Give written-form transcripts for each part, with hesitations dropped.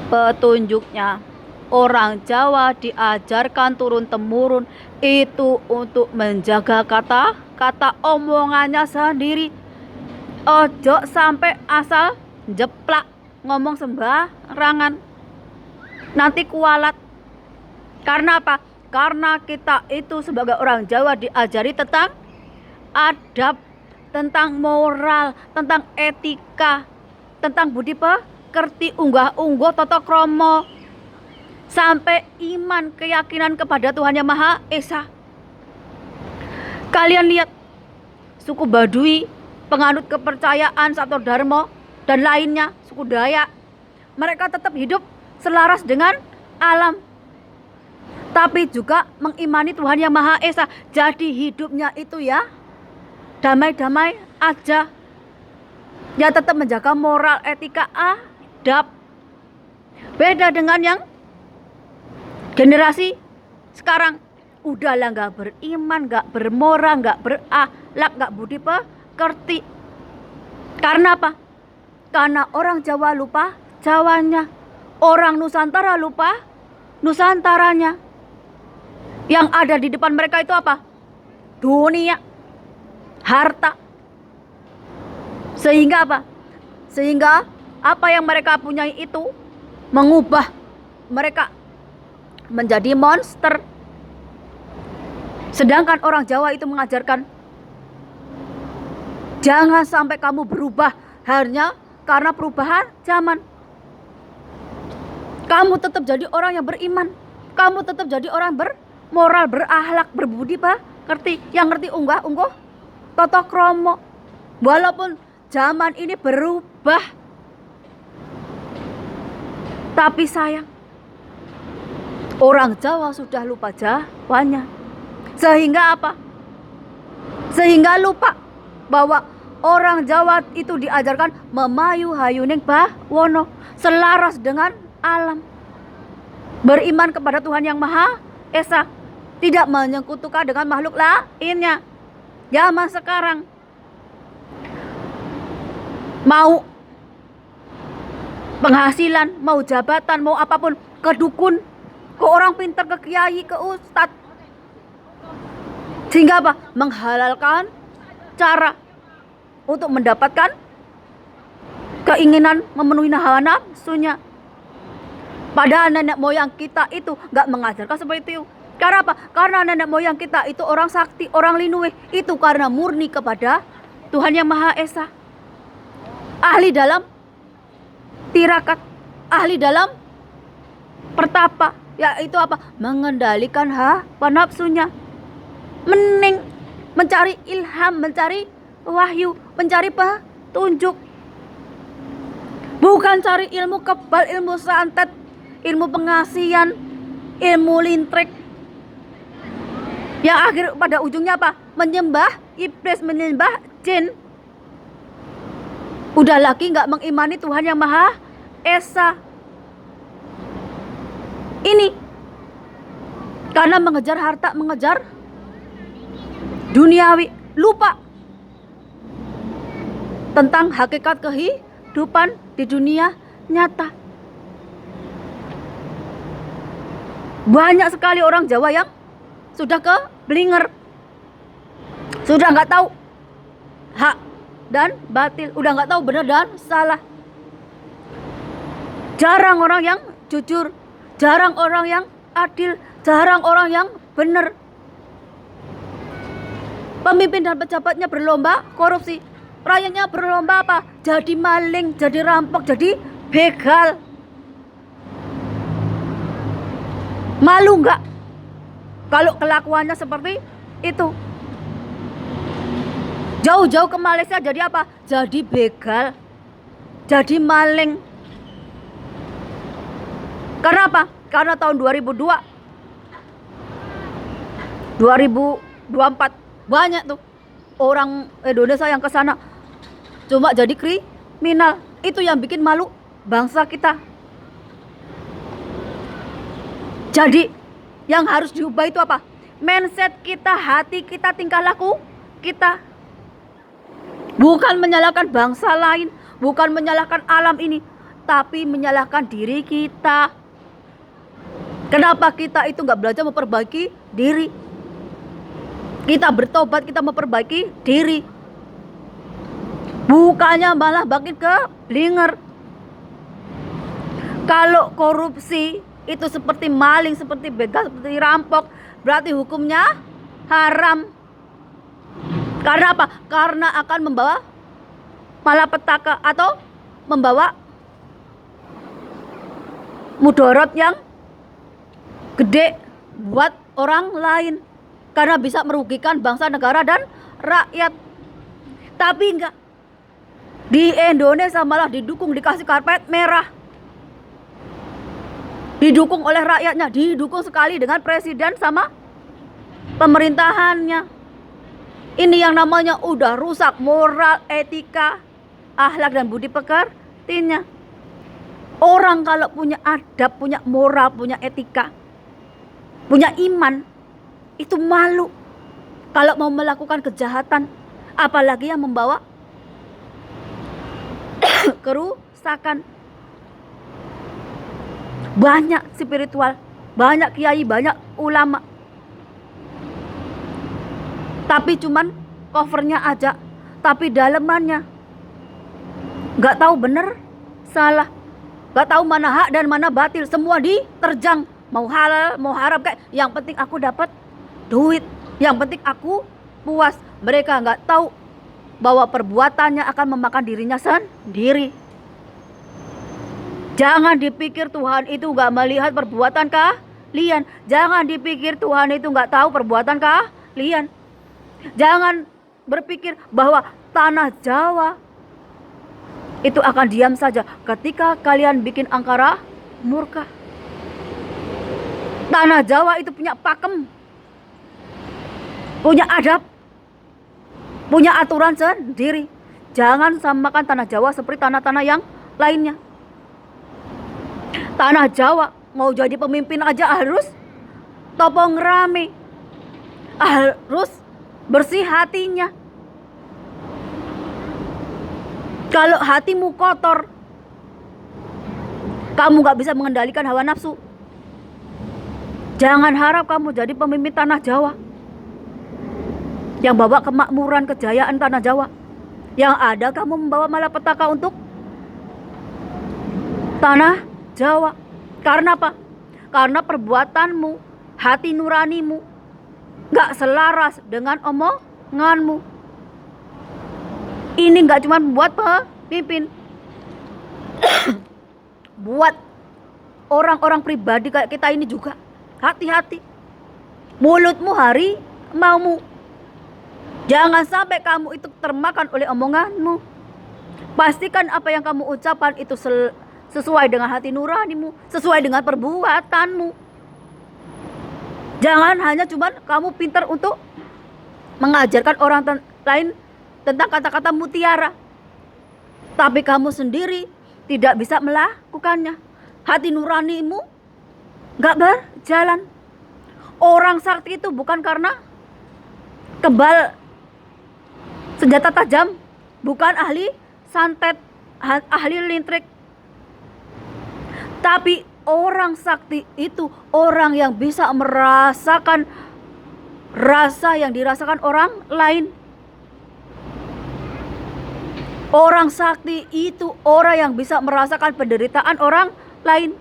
Petunjuknya, orang Jawa diajarkan turun-temurun itu untuk menjaga kata-kata omongannya sendiri. Ojo sampai asal jeplak ngomong sembarangan. Nanti kualat. Karena apa? Karena kita itu sebagai orang Jawa diajari tentang adab, tentang moral, tentang etika, tentang budi pekerti, unggah-ungguh, tata krama, sampai iman, keyakinan kepada Tuhan Yang Maha Esa. Kalian lihat suku Baduy, penganut kepercayaan Sato Dharma dan lainnya, suku Dayak, mereka tetap hidup selaras dengan alam, tapi juga mengimani Tuhan Yang Maha Esa. Jadi hidupnya itu ya damai-damai aja, ya tetap menjaga moral, etika, adab. Beda dengan yang generasi sekarang, udahlah nggak beriman, nggak bermoral, nggak berakhlak, nggak budi pekerti. Karena apa? Karena orang Jawa lupa Jawanya, orang Nusantara lupa Nusantaranya. Yang ada di depan mereka itu apa? Dunia, harta. Sehingga apa? Sehingga apa yang mereka punyai itu mengubah mereka menjadi monster. Sedangkan orang Jawa itu mengajarkan, jangan sampai kamu berubah hanya karena perubahan zaman. Kamu tetap jadi orang yang beriman, kamu tetap jadi orang bermoral, berakhlak, berbudi pekerti, yang ngerti unggah-ungguh, tata krama. Walaupun zaman ini berubah, tapi sayang, orang Jawa sudah lupa Jawanya. Sehingga apa? Sehingga lupa bahwa orang Jawa itu diajarkan memayu hayuning bawono, selaras dengan alam, beriman kepada Tuhan Yang Maha Esa, tidak menyekutukan dengan makhluk lainnya. Zaman sekarang mau penghasilan, mau jabatan, mau apapun, ke dukun, ke orang pintar, ke kiai, ke ustadz. Sehingga apa? Menghalalkan cara untuk mendapatkan keinginan, memenuhi hawa nafsunya. Padahal nenek moyang kita itu gak mengajarkan seperti itu. Karena apa? Karena nenek moyang kita itu orang sakti, orang linuwe. Itu karena murni kepada Tuhan Yang Maha Esa. Ahli dalam tirakat, ahli dalam pertapa, yaitu apa? Mengendalikan hawa nafsunya. Mending mencari ilham, mencari wahyu, mencari petunjuk. Bukan cari ilmu kebal, ilmu santet, ilmu pengasihan, ilmu lintrik, yang akhir pada ujungnya apa? Menyembah iblis, menyembah jin. Udah lagi gak mengimani Tuhan Yang Maha Esa. Ini karena mengejar harta, mengejar duniawi, lupa tentang hakikat kehidupan di dunia nyata. Banyak sekali orang Jawa yang sudah keblinger, sudah nggak tahu hak dan batil, udah nggak tahu benar dan salah. Jarang orang yang jujur, jarang orang yang adil, jarang orang yang benar. Pemimpin dan pejabatnya berlomba korupsi, rakyatnya berlomba apa? Jadi maling, jadi rampok, jadi begal. Malu nggak kalau kelakuannya seperti itu? Jauh-jauh ke Malaysia jadi apa? Jadi begal, jadi maling. Karena apa? Karena tahun 2002, 2024 banyak tuh orang Indonesia yang ke sana cuma jadi kriminal. Itu yang bikin malu bangsa kita. Jadi yang harus diubah itu apa? Mindset kita, hati kita, tingkah laku kita. Bukan menyalahkan bangsa lain, bukan menyalahkan alam ini. tapi menyalahkan diri kita. Kenapa kita itu nggak belajar memperbaiki diri? Kita bertobat, kita memperbaiki diri. Bukannya malah makin ke blinger. Kalau korupsi itu seperti maling, seperti begal, seperti rampok, berarti hukumnya haram. Karena apa? Karena akan membawa malapetaka atau membawa mudorot yang gede buat orang lain. Karena bisa merugikan bangsa, negara, dan rakyat. Tapi enggak. Di Indonesia malah didukung, dikasih karpet merah. Didukung oleh rakyatnya, didukung sekali dengan presiden sama pemerintahannya. Ini yang namanya udah rusak moral, etika, akhlak, dan budi pekertinya. Orang kalau punya adab, punya moral, punya etika, punya iman, itu malu kalau mau melakukan kejahatan, apalagi yang membawa kerusakan. Banyak spiritual, banyak kiai, banyak ulama, tapi cuman covernya aja, tapi dalemannya nggak tahu bener salah, nggak tahu mana hak dan mana batil, semua diterjang, mau halal mau haram, kayak yang penting aku dapat duit, yang penting aku puas. Mereka nggak tahu bahwa perbuatannya akan memakan dirinya sendiri. Jangan dipikir Tuhan itu nggak melihat perbuatan kalian. Jangan dipikir Tuhan itu nggak tahu perbuatan kalian. Jangan berpikir bahwa tanah Jawa itu akan diam saja ketika kalian bikin angkara murka. Tanah Jawa itu punya pakem, punya adab, punya aturan sendiri. Jangan samakan tanah Jawa seperti tanah-tanah yang lainnya. Tanah Jawa mau jadi pemimpin aja harus topong rame, harus bersih hatinya. Kalau hatimu kotor, kamu gak bisa mengendalikan hawa nafsu. Jangan harap kamu jadi pemimpin tanah Jawa yang bawa kemakmuran, kejayaan tanah Jawa. Yang ada kamu membawa malapetaka untuk tanah Jawa. Karena apa? Karena perbuatanmu, hati nuranimu gak selaras dengan omonganmu. Ini gak cuma buat pemimpin, buat orang-orang pribadi kayak kita ini juga. Hati-hati, mulutmu hari maumu. Jangan sampai kamu itu termakan oleh omonganmu. Pastikan apa yang kamu ucapkan itu sesuai dengan hati nuranimu, sesuai dengan perbuatanmu. Jangan hanya cuma kamu pintar untuk mengajarkan orang lain tentang kata-kata mutiara, tapi kamu sendiri tidak bisa melakukannya. Hati nuranimu gak berjalan. Orang sakti itu bukan karena kebal senjata tajam, bukan ahli santet, ahli lintrik. Tapi orang sakti itu orang yang bisa merasakan rasa yang dirasakan orang lain. Orang sakti itu orang yang bisa merasakan penderitaan orang lain.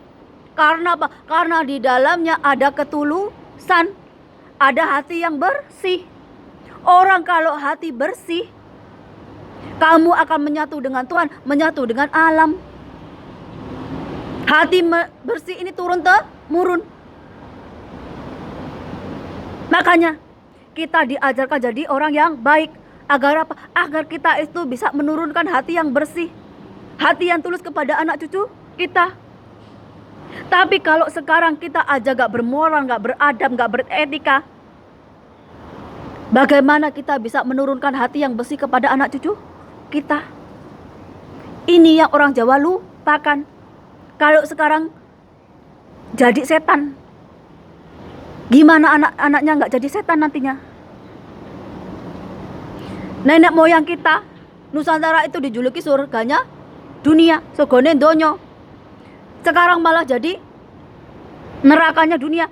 Karena apa? Karena di dalamnya ada ketulusan, ada hati yang bersih. Orang kalau hati bersih, kamu akan menyatu dengan Tuhan, menyatu dengan alam. Hati bersih ini turun-temurun. Makanya kita diajarkan jadi orang yang baik. Agar apa? Agar kita itu bisa menurunkan hati yang bersih, hati yang tulus kepada anak cucu kita. Tapi kalau sekarang kita aja gak bermoral, gak beradab, gak beretika, bagaimana kita bisa menurunkan hati yang bersih kepada anak cucu kita? Ini yang orang Jawa lupakan. Kalau sekarang jadi setan, gimana anak-anaknya gak jadi setan nantinya? Nenek moyang kita Nusantara itu dijuluki surganya dunia, surgane donyo. Sekarang malah jadi nerakanya dunia.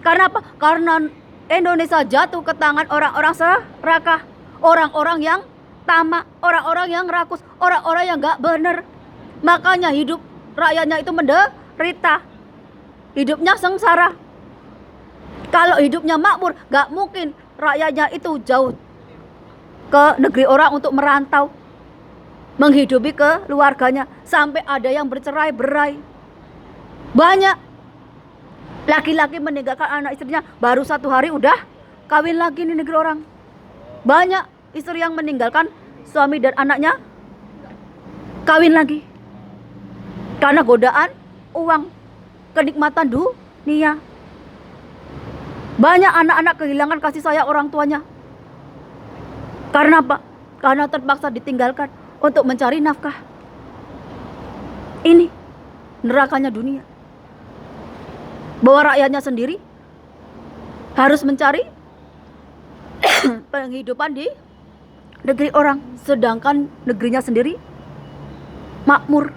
Karena apa? Karena Indonesia jatuh ke tangan orang-orang serakah, orang-orang yang tamak, orang-orang yang rakus, orang-orang yang gak bener. Makanya hidup rakyatnya itu menderita, hidupnya sengsara. Kalau hidupnya makmur, gak mungkin rakyatnya itu jauh ke negeri orang untuk merantau, menghidupi keluarganya, sampai ada yang bercerai-berai. Banyak laki-laki meninggalkan anak istrinya baru 1 hari udah kawin lagi di negeri orang. Banyak istri yang meninggalkan suami dan anaknya kawin lagi karena godaan uang, kenikmatan dunia. Banyak anak-anak kehilangan kasih sayang orang tuanya. Karena apa? Karena terpaksa ditinggalkan untuk mencari nafkah. Ini nerakanya dunia. Bahwa rakyatnya sendiri harus mencari penghidupan di negeri orang, sedangkan negerinya sendiri makmur.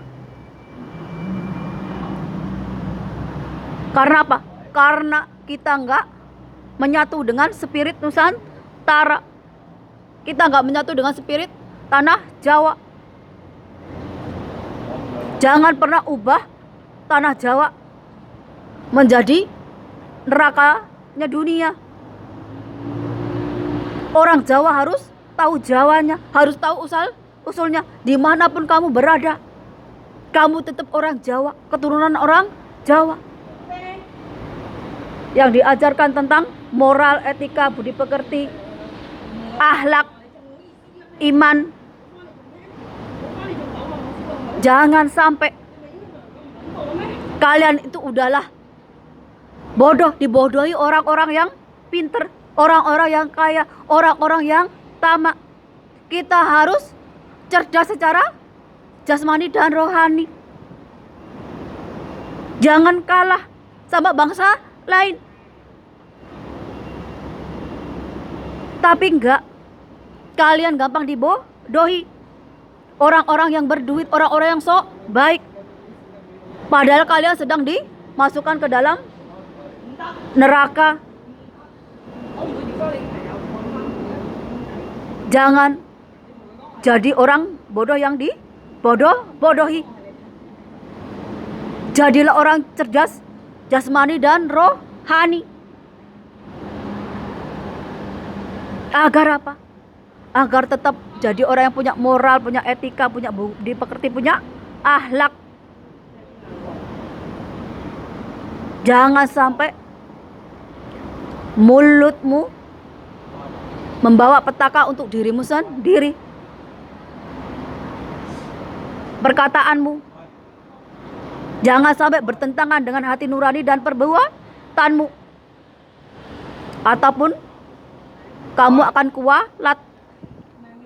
Karena apa? Karena kita nggak menyatu dengan spirit Nusantara. Kita nggak menyatu dengan spirit tanah Jawa. Jangan pernah ubah tanah Jawa menjadi nerakanya dunia. Orang Jawa harus tahu Jawanya, harus tahu usulnya. Dimanapun kamu berada, kamu tetap orang Jawa, keturunan orang Jawa. Yang diajarkan tentang moral, etika, budi pekerti, akhlak, iman. Jangan sampai kalian itu udahlah bodoh, dibodohi orang-orang yang pinter, orang-orang yang kaya, orang-orang yang tamak. Kita harus cerdas secara jasmani dan rohani. Jangan kalah sama bangsa lain. Tapi enggak, kalian gampang dibodohi. Orang-orang yang berduit, orang-orang yang sok baik, padahal kalian sedang dimasukkan ke dalam neraka. Jangan jadi orang bodoh yang dibodoh-bodohi. Jadilah orang cerdas jasmani dan rohani. Agar apa? Agar tetap jadi orang yang punya moral, punya etika, punya budi pekerti, punya akhlak. Jangan sampai mulutmu membawa petaka untuk dirimu sendiri. Perkataanmu jangan sampai bertentangan dengan hati nurani dan perbuatanmu. Ataupun kamu akan kualat